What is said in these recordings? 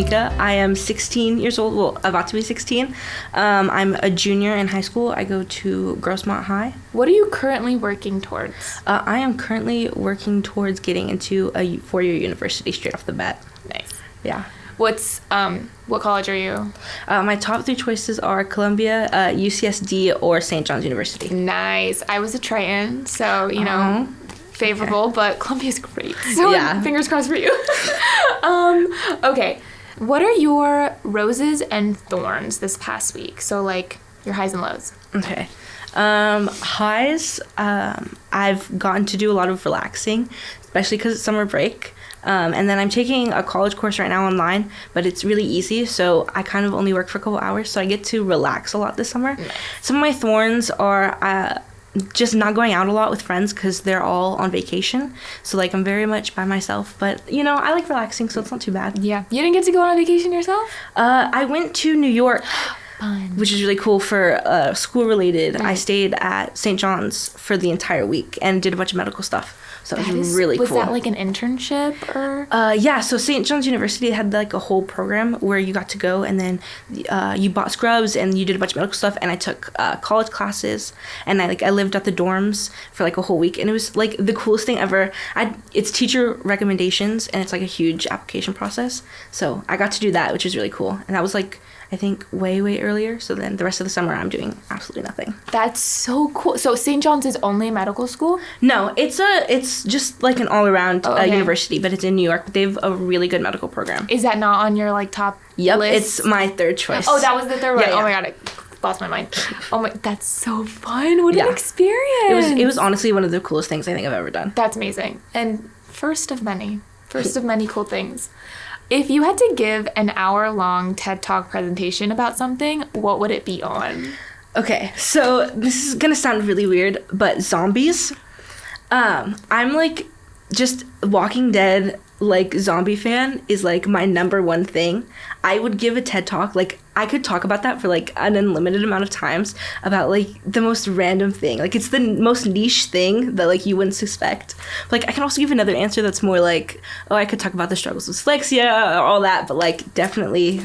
Tamika. I am 16 years old. Well, about to be 16. I'm a junior in high school. I go to Grossmont High. What are you currently working towards? I am currently working towards getting into a four-year university straight off the bat. Nice. Yeah. What college are you? My top 3 choices are Columbia, UCSD, or St. John's University. Nice. I was a Triton, so, favorable, but Columbia's great. So yeah. Fingers crossed for you. Okay. What are your roses and thorns this past week? So, like, your highs and lows. Okay. Highs, I've gotten to do a lot of relaxing, especially because it's summer break. And then I'm taking a college course right now online, but it's really easy, so I kind of only work for a couple hours, so I get to relax a lot this summer. Nice. Some of my thorns are just not going out a lot with friends because they're all on vacation. So, like, I'm very much by myself, but, I like relaxing, so it's not too bad. Yeah. You didn't get to go on a vacation yourself? I went to New York. Fun. Which is really cool for school-related. I stayed at St. John's for the entire week and did a bunch of medical stuff. So it was really cool. Was that like an internship or? Yeah, so St. John's University had like a whole program where you got to go and then you bought scrubs and you did a bunch of medical stuff, and I took college classes, and I lived at the dorms for like a whole week, and it was like the coolest thing ever. It's teacher recommendations, and it's like a huge application process. So I got to do that, which was really cool. And that was like, I think way earlier. So then the rest of the summer I'm doing absolutely nothing. That's so cool. So St. John's is only a medical school? No, it's just like an all-around university, but it's in New York. They have a really good medical program. Is that not on your like top list? It's my third choice. Oh, that was the third one. Yeah. Oh my god, I lost my mind. Oh my, that's so fun. What an experience. It was honestly one of the coolest things I think I've ever done. That's amazing. And first of many cool things. If you had to give an hour-long TED Talk presentation about something, what would it be on? Okay, so this is gonna sound really weird, but zombies. I'm like just Walking Dead like zombie fan is like my number one thing. I would give a TED Talk, like I could talk about that for like an unlimited amount of times about like the most random thing. Like it's the most niche thing that like you wouldn't suspect. Like I can also give another answer that's more like, oh, I could talk about the struggles with dyslexia or all that, but like definitely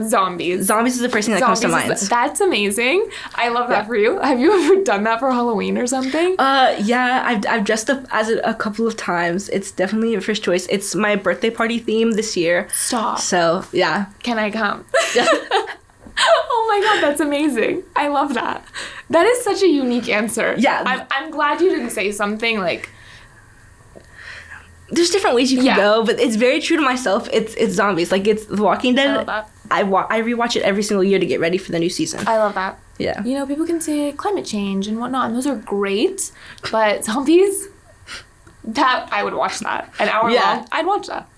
Zombies is the first thing that comes to mind. That's amazing. I love that for you. Have you ever done that for Halloween or something? Yeah, I've dressed up as it a couple of times. It's definitely your first choice. It's my birthday party theme this year. Stop. So, yeah. Can I come? Oh my god, that's amazing. I love that. That is such a unique answer. Yeah. I'm glad you didn't say something like... There's different ways you can go, but it's very true to myself. It's zombies. Like, it's The Walking Dead. I love that. I rewatch it every single year to get ready for the new season. I love that. Yeah. You know, people can say climate change and whatnot, and those are great, but zombies, that, I would watch that. An hour long, I'd watch that.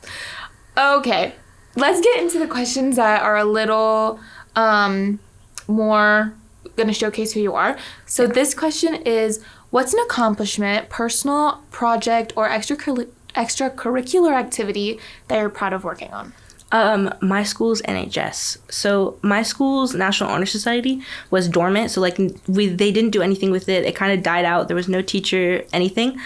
Okay, let's get into the questions that are a little more going to showcase who you are. So this question is, what's an accomplishment, personal project, or extracurricular activity that you're proud of working on? My school's NHS. So my school's National Honor Society was dormant. So like they didn't do anything with it. It kind of died out. There was no teacher, anything,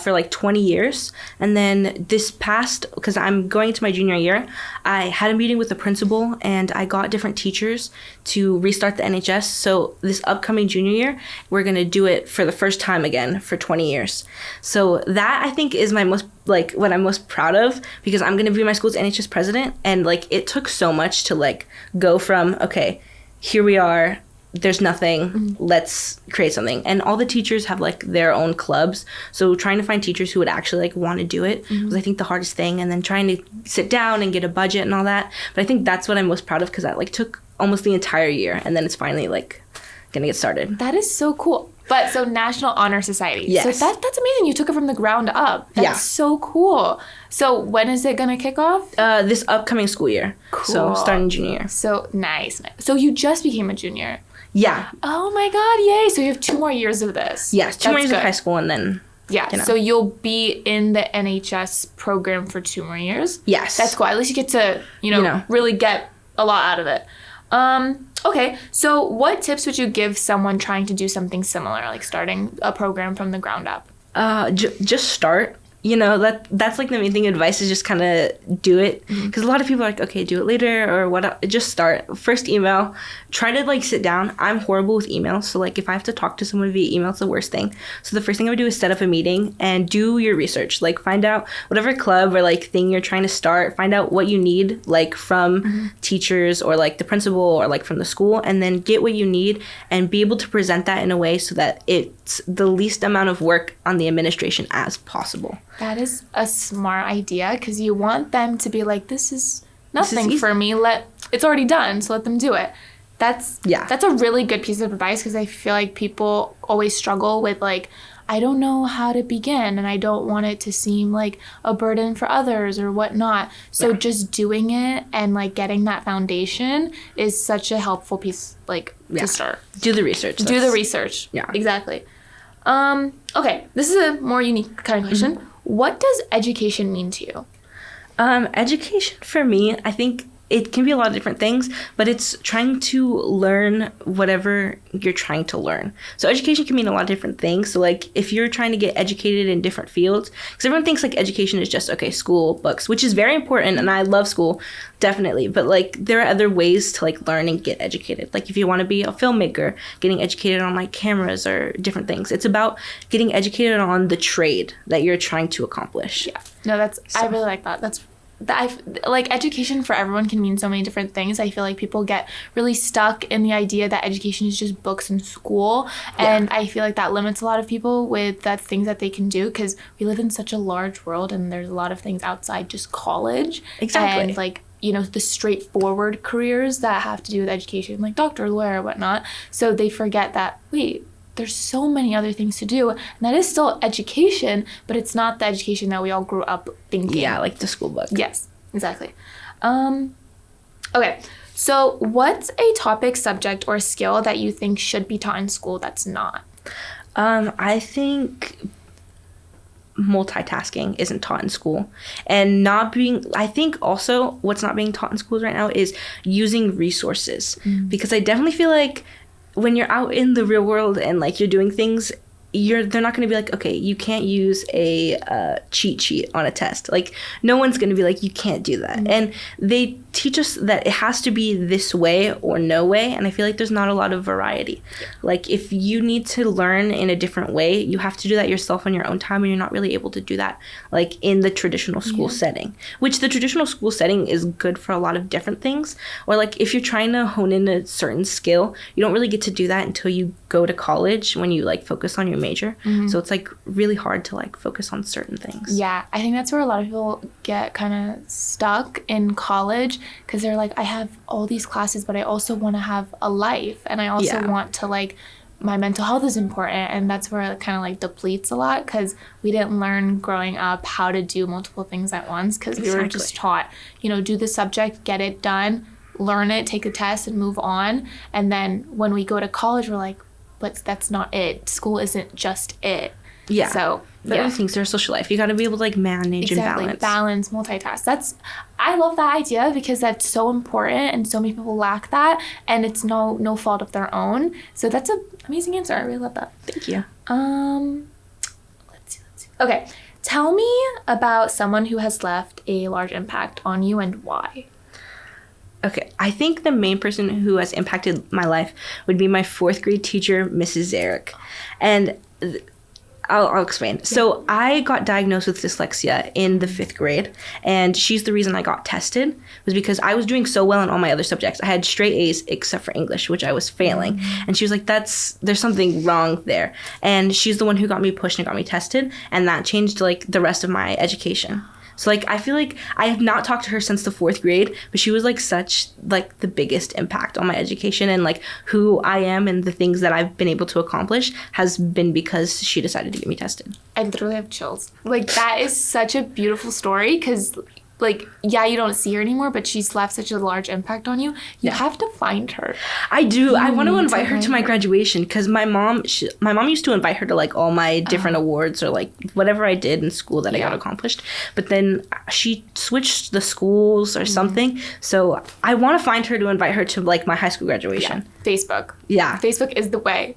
for like 20 years. And then this past, because I'm going into my junior year, I had a meeting with the principal and I got different teachers to restart the NHS. So this upcoming junior year, we're going to do it for the first time again for 20 years. So that I think is my most, like what I'm most proud of, because I'm going to be my school's NHS president. And like it took so much to like go from, okay, here we are, there's nothing, let's create something. And all the teachers have like their own clubs. So trying to find teachers who would actually like want to do it was I think the hardest thing. And then trying to sit down and get a budget and all that. But I think that's what I'm most proud of, because that like took almost the entire year, and then it's finally like gonna get started. That is so cool. But so National Honor Society. Yes. So that's amazing. You took it from the ground up. That's so cool. So when is it gonna kick off? This upcoming school year. Cool. So starting junior year. So nice. So you just became a junior. Yeah. Oh my god, yay. So you have 2 more years of this. Yes, 2 more years of high school, and then so you'll be in the NHS program for 2 more years. Yes. That's cool. At least you get to, really get a lot out of it. Okay, so what tips would you give someone trying to do something similar, like starting a program from the ground up? Just start. you know, that's like the main thing. Advice is just kind of do it, because a lot of people are like, okay, do it later or what. Just start. First email. Try to like sit down. I'm horrible with emails, so like if I have to talk to someone via email, it's the worst thing. So the first thing I would do is set up a meeting and do your research. Like find out whatever club or like thing you're trying to start. Find out what you need like from teachers or like the principal or like from the school, and then get what you need and be able to present that in a way so that it's the least amount of work on the administration as possible. That is a smart idea, because you want them to be like, this is nothing for me. It's already done, so let them do it. That's a really good piece of advice, because I feel like people always struggle with like, I don't know how to begin and I don't want it to seem like a burden for others or whatnot. So just doing it and like getting that foundation is such a helpful piece to start. Do the research. Do the research. Yeah. Exactly. Okay, this is a more unique kind of question. What does education mean to you? Education for me, I think it can be a lot of different things, but it's trying to learn whatever you're trying to learn. So education can mean a lot of different things. So like if you're trying to get educated in different fields, because everyone thinks like education is just, okay, school, books, which is very important. And I love school, definitely. But like there are other ways to like learn and get educated. Like if you want to be a filmmaker, getting educated on like cameras or different things. It's about getting educated on the trade that you're trying to accomplish. Yeah. No, I really like that. Like education for everyone can mean so many different things. I feel like people get really stuck in the idea that education is just books and school, and I feel like that limits a lot of people with the things that they can do, because we live in such a large world and there's a lot of things outside just college. Exactly. And like, you know, the straightforward careers that have to do with education, like doctor, lawyer, whatnot. So they forget that, wait, there's so many other things to do, and that is still education, but it's not the education that we all grew up thinking. Yeah, like the school book. Yes, exactly. Okay, so what's a topic, subject, or skill that you think should be taught in school that's not? I think multitasking isn't taught in school, and I think also what's not being taught in schools right now is using resources, because I definitely feel like when you're out in the real world and like you're doing things, they're not going to be like, okay, you can't use a cheat sheet on a test. Like no one's going to be like, you can't do that. And they teach us that it has to be this way or no way, and I feel like there's not a lot of variety. Like if you need to learn in a different way, you have to do that yourself on your own time, and you're not really able to do that like in the traditional school setting, which the traditional school setting is good for a lot of different things. Or like if you're trying to hone in a certain skill, you don't really get to do that until you go to college, when you like focus on your major. So it's like really hard to like focus on certain things. Yeah, I think that's where a lot of people get kind of stuck in college, because they're like, I have all these classes, but I also want to have a life, and I also want to like, my mental health is important, and that's where it kind of like depletes a lot, because we didn't learn growing up how to do multiple things at once, because we were just taught, you know, do the subject, get it done, learn it, take a test, and move on. And then when we go to college, we're like, but that's not it. School isn't just it. Yeah. So the other things are social life. You got to be able to like manage and balance, multitask. I love that idea, because that's so important, and so many people lack that, and it's no fault of their own. So that's an amazing answer. I really love that. Thank you. Let's see. Okay, tell me about someone who has left a large impact on you and why. Okay, I think the main person who has impacted my life would be my fourth grade teacher, Mrs. Zarek. And I'll explain. So I got diagnosed with dyslexia in the 5th grade, and she's the reason I got tested, was because I was doing so well in all my other subjects. I had straight A's except for English, which I was failing. And she was like, there's something wrong there. And she's the one who got me pushed and got me tested, and that changed like the rest of my education. So like I feel like I have not talked to her since the 4th grade, but she was like such like the biggest impact on my education, and like who I am and the things that I've been able to accomplish has been because she decided to get me tested. I literally have chills. Like that is such a beautiful story, because like, yeah, you don't see her anymore, but she's left such a large impact on you. You have to find her. I do. I want to invite her to my graduation, because my mom used to invite her to like all my different awards or like whatever I did in school that I got accomplished. But then she switched the schools or something. So I want to find her to invite her to like my high school graduation. Yeah. Facebook. Yeah. Facebook is the way.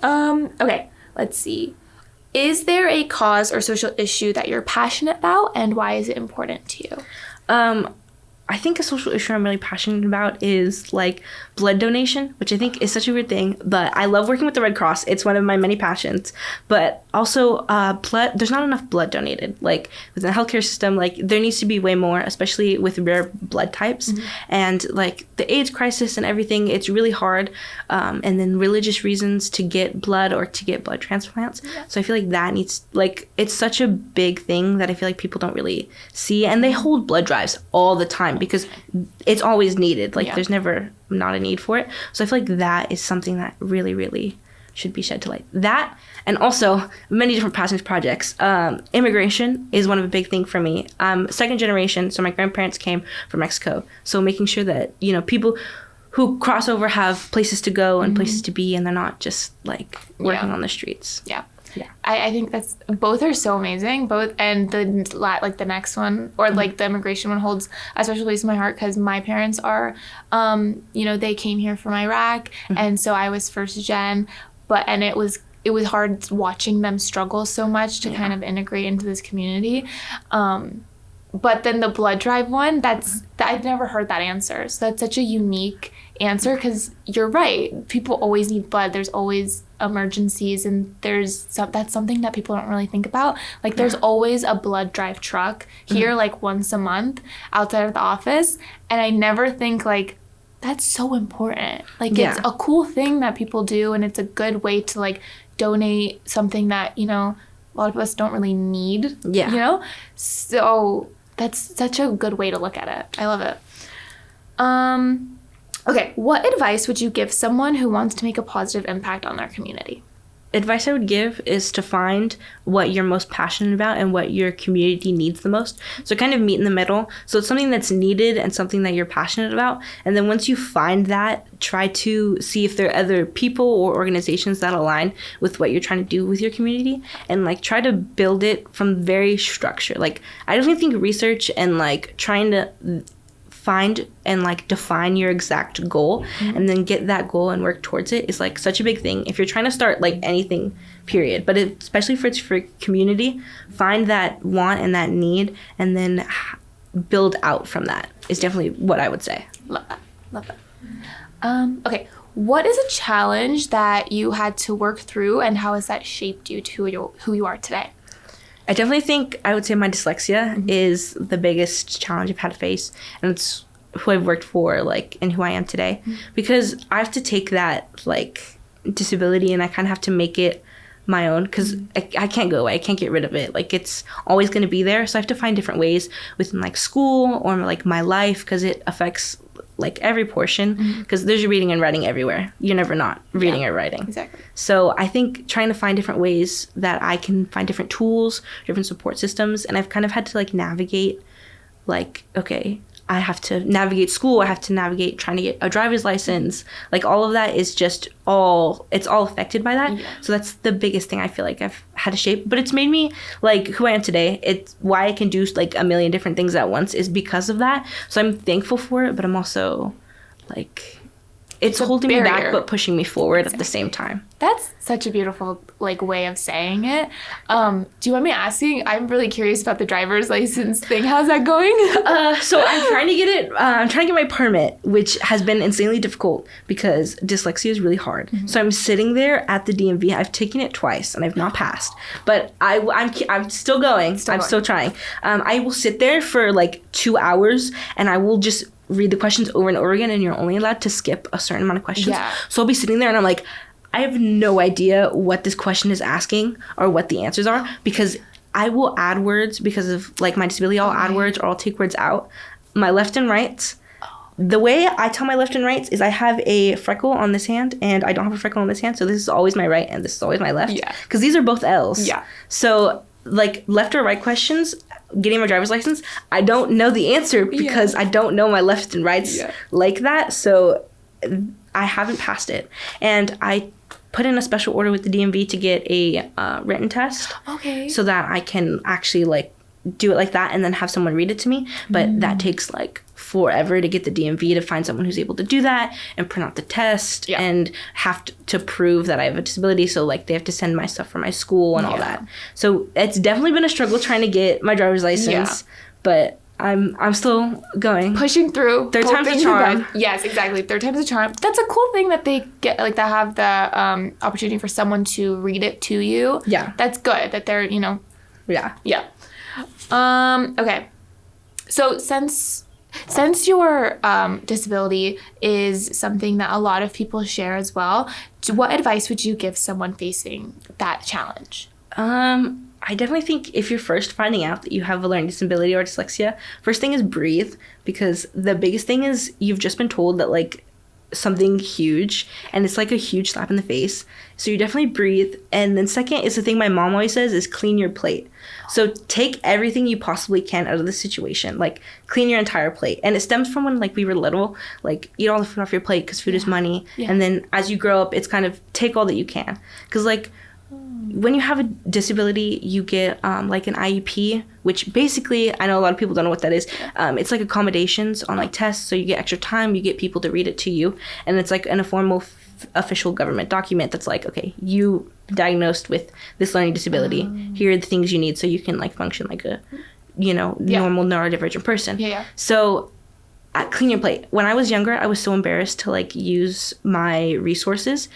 Okay, let's see. Is there a cause or social issue that you're passionate about, and why is it important to you? I think a social issue I'm really passionate about is like blood donation, which I think is such a weird thing, but I love working with the Red Cross. It's one of my many passions. But also blood, there's not enough blood donated. Like within the healthcare system, like there needs to be way more, especially with rare blood types. And like the AIDS crisis and everything, it's really hard. And then religious reasons to get blood or to get blood transplants. So I feel like that needs, like, it's such a big thing that I feel like people don't really see. And they hold blood drives all the time because it's always needed. Like there's never not a need for it. So I feel like that is something that really, really should be shed to light. That, and also many different passion projects. Immigration is one of a big thing for me. I'm second generation, so my grandparents came from Mexico. So making sure that, you know, people who cross over have places to go and places to be, and they're not just like working on the streets. Yeah. I think that's, both are so amazing, both, and the next one, or like the immigration one, holds a special place in my heart because my parents are, you know, they came here from Iraq, and so I was first gen, and it was hard watching them struggle so much to kind of integrate into this community. But then the blood drive one, I've never heard that answer. So that's such a unique answer because you're right. People always need blood. There's always emergencies, and that's something that people don't really think about. Like there's always a blood drive truck here like once a month outside of the office, and I never think like that's so important. Like it's a cool thing that people do, and it's a good way to like donate something that, you know, a lot of us don't really need. You know? So that's such a good way to look at it. I love it. Okay, what advice would you give someone who wants to make a positive impact on their community? Advice I would give is to find what you're most passionate about and what your community needs the most. So kind of meet in the middle. So it's something that's needed and something that you're passionate about. And then once you find that, try to see if there are other people or organizations that align with what you're trying to do with your community, and like try to build it from very structure. Like I don't even think research and like trying to find and like define your exact goal and then get that goal and work towards it is like such a big thing if you're trying to start like anything, period. But especially for community, find that want and that need and then build out from that is definitely what I would say. Love that. Okay, what is a challenge that you had to work through, and how has that shaped you to who you are today? I definitely think I would say my dyslexia is the biggest challenge I've had to face, and it's who I've worked for, like, and who I am today, because I have to take that like disability and I kind of have to make it my own, because I can't go away. I can't get rid of it. Like it's always going to be there. So I have to find different ways within like school or like my life, because it affects like every portion, because there's reading and writing everywhere. You're never not reading or writing. Exactly. So I think trying to find different ways that I can find different tools, different support systems, and I've kind of had to like navigate, like, okay, I have to navigate school, I have to navigate trying to get a driver's license. Like all of that is just it's all affected by that. So that's the biggest thing I feel like I've had to shape. But it's made me like who I am today. It's why I can do like a million different things at once is because of that. So I'm thankful for it, but I'm also like, it's holding me back but pushing me forward at the same time. That's such a beautiful like way of saying it. Do you want me asking? I'm really curious about the driver's license thing. How's that going? So I'm trying to get it. I'm trying to get my permit, which has been insanely difficult because dyslexia is really hard. So I'm sitting there at the DMV. I've taken it twice and I've not passed, but I'm still going. I'm still trying. I will sit there for like 2 hours and I will just read the questions over and over again, and you're only allowed to skip a certain amount of questions. So I'll be sitting there and I'm like, I have no idea what this question is asking or what the answers are, because I will add words because of like my disability. I'll add words or I'll take words out. My left and rights. The way I tell my left and rights is I have a freckle on this hand and I don't have a freckle on this hand. So this is always my right and this is always my left. Because these are both L's. So like left or right questions, getting my driver's license, I don't know the answer because I don't know my left and rights like that. So I haven't passed it. And I put in a special order with the DMV to get a written test. So that I can actually like do it like that and then have someone read it to me. But that takes like forever to get the DMV to find someone who's able to do that and print out the test and have to prove that I have a disability. So like they have to send my stuff for my school and all that. So it's definitely been a struggle trying to get my driver's license, but I'm still going. Pushing through. Third time's a charm. Yes, exactly. Third time's a charm. That's a cool thing that they get, like, that have the opportunity for someone to read it to you. Yeah. That's good that they're, you know. Yeah. Yeah. Okay. So since your disability is something that a lot of people share as well, what advice would you give someone facing that challenge? I definitely think if you're first finding out that you have a learning disability or dyslexia, first thing is breathe, because the biggest thing is you've just been told that like something huge and it's like a huge slap in the face. So you definitely breathe. And then second is the thing my mom always says is clean your plate. So take everything you possibly can out of the situation, like clean your entire plate. And it stems from when like we were little, like eat all the food off your plate because food is money. Yeah. And then as you grow up, it's kind of take all that you can. Because like when you have a disability, you get like an IEP, which basically, I know a lot of people don't know what that is. It's like accommodations on like tests. So you get extra time, you get people to read it to you. And it's like in a formal official government document that's like, okay, you diagnosed with this learning disability. Here are the things you need so you can like function like a, you know, normal neurodivergent person. So clean your plate. When I was younger, I was so embarrassed to like use my resources.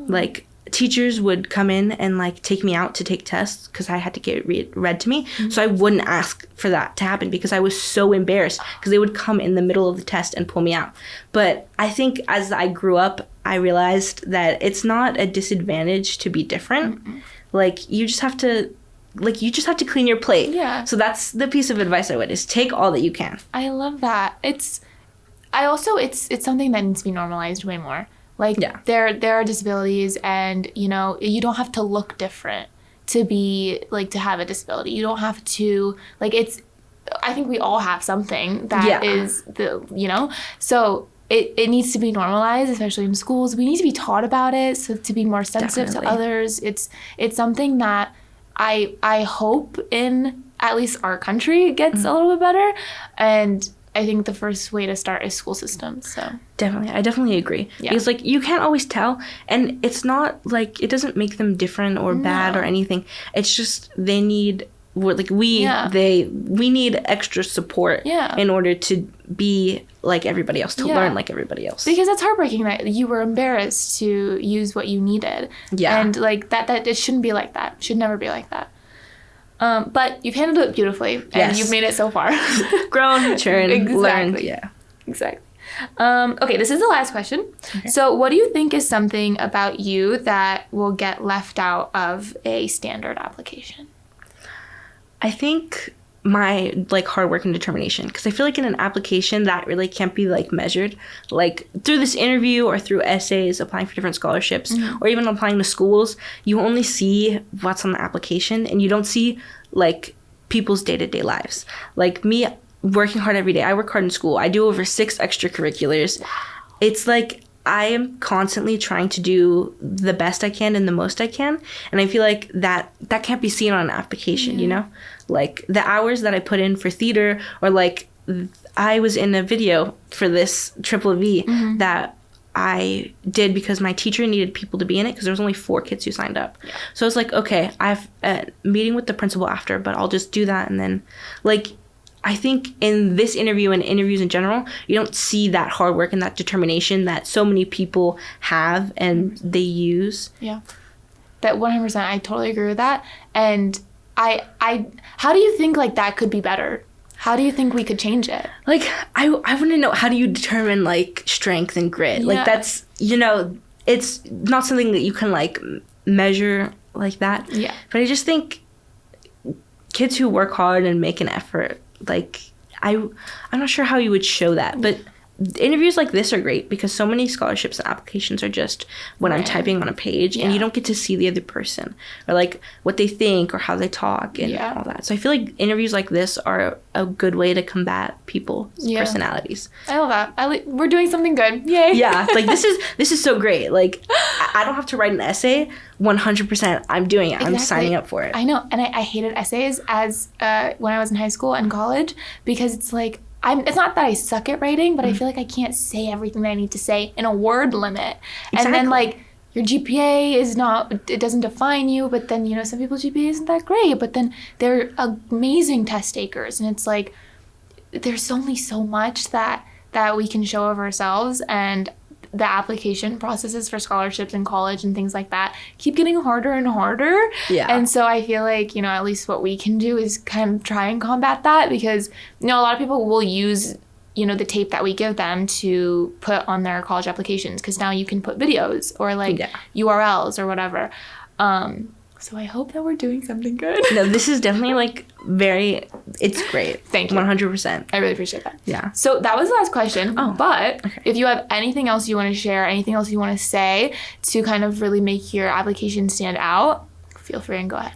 Like teachers would come in and like take me out to take tests because I had to get read to me. So I wouldn't ask for that to happen because I was so embarrassed because they would come in the middle of the test and pull me out. But I think as I grew up, I realized that it's not a disadvantage to be different. Like you just have to clean your plate. Yeah. So that's the piece of advice I would is take all that you can. I love that. It's something that needs to be normalized way more. Like there are disabilities and, you know, you don't have to look different to be like to have a disability. You don't have to like I think we all have something that is the, you know, so it needs to be normalized, especially in schools. We need to be taught about it so to be more sensitive to others. It's something that I hope in at least our country gets a little bit better. And I think the first way to start is school systems. So I definitely agree. Because like you can't always tell, and it's not like it doesn't make them different or bad or anything. It's just they need we need extra support in order to be like everybody else, to learn like everybody else. Because it's heartbreaking that you were embarrassed to use what you needed. And like that it shouldn't be like that. It should never be like that. But you've handled it beautifully, and you've made it so far. Grown, matured, learned. Yeah, exactly. Okay, this is the last question. Okay. So what do you think is something about you that will get left out of a standard application? I think my like hard work and determination, because I feel like in an application that really can't be like measured, like through this interview or through essays, applying for different scholarships, or even applying to schools. You only see what's on the application, and you don't see like people's day-to-day lives. Like me working hard every day. I work hard in school. I do over 6 extracurriculars. It's like I am constantly trying to do the best I can and the most I can. And I feel like that can't be seen on an application, you know? Like the hours that I put in for theater, or like I was in a video for this Triple V that I did because my teacher needed people to be in it because there was only 4 kids who signed up. So I was like, okay, I have a meeting with the principal after, but I'll just do that. And then like, I think in this interview and interviews in general, you don't see that hard work and that determination that so many people have and they use. Yeah, that 100%. I totally agree with that. And I how do you think like that could be better? How do you think we could change it? Like, I want to know, how do you determine like strength and grit? Yeah. Like that's, you know, it's not something that you can like measure like that. Yeah. But I just think kids who work hard and make an effort, like I'm not sure how you would show that, but interviews like this are great because so many scholarships and applications are just when I'm typing on a page and you don't get to see the other person or like what they think or how they talk and all that. So I feel like interviews like this are a good way to combat people's personalities. I love that. We're doing something good. Yay. Yeah. Like this is so great. Like I don't have to write an essay. 100% I'm doing it. Exactly. I'm signing up for it. I know. And I hated essays as when I was in high school and college because it's like, it's not that I suck at writing, but I feel like I can't say everything that I need to say in a word limit. Exactly. And then like your GPA is not, it doesn't define you, but then, you know, some people's GPA isn't that great, but then they're amazing test takers. And it's like, there's only so much that we can show of ourselves, and the application processes for scholarships in college and things like that keep getting harder and harder. Yeah. And so I feel like, you know, at least what we can do is kind of try and combat that, because, you know, a lot of people will use, you know, the tape that we give them to put on their college applications, because now you can put videos or like URLs or whatever. So I hope that we're doing something good. No, this is definitely like it's great. Thank you. 100%. I really appreciate that. Yeah. So that was the last question. Oh, but okay. If you have anything else you want to share, anything else you want to say to kind of really make your application stand out, feel free and go ahead.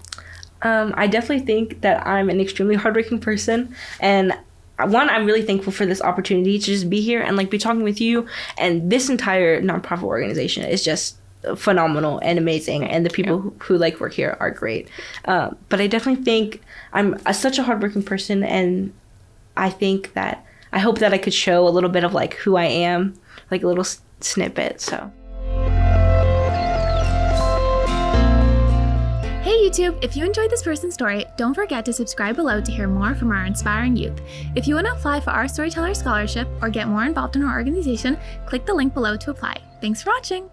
I definitely think that I'm an extremely hardworking person, and one, I'm really thankful for this opportunity to just be here and like be talking with you, and this entire nonprofit organization is just phenomenal and amazing, and the people who like work here are great. But I definitely think I'm such a hardworking person, and I think that I hope that I could show a little bit of like who I am, like a little snippet. So Hey YouTube, if you enjoyed this person's story, don't forget to subscribe below to hear more from our inspiring youth. If you want to apply for our Storyteller Scholarship or get more involved in our organization, click the link below to apply. Thanks for watching!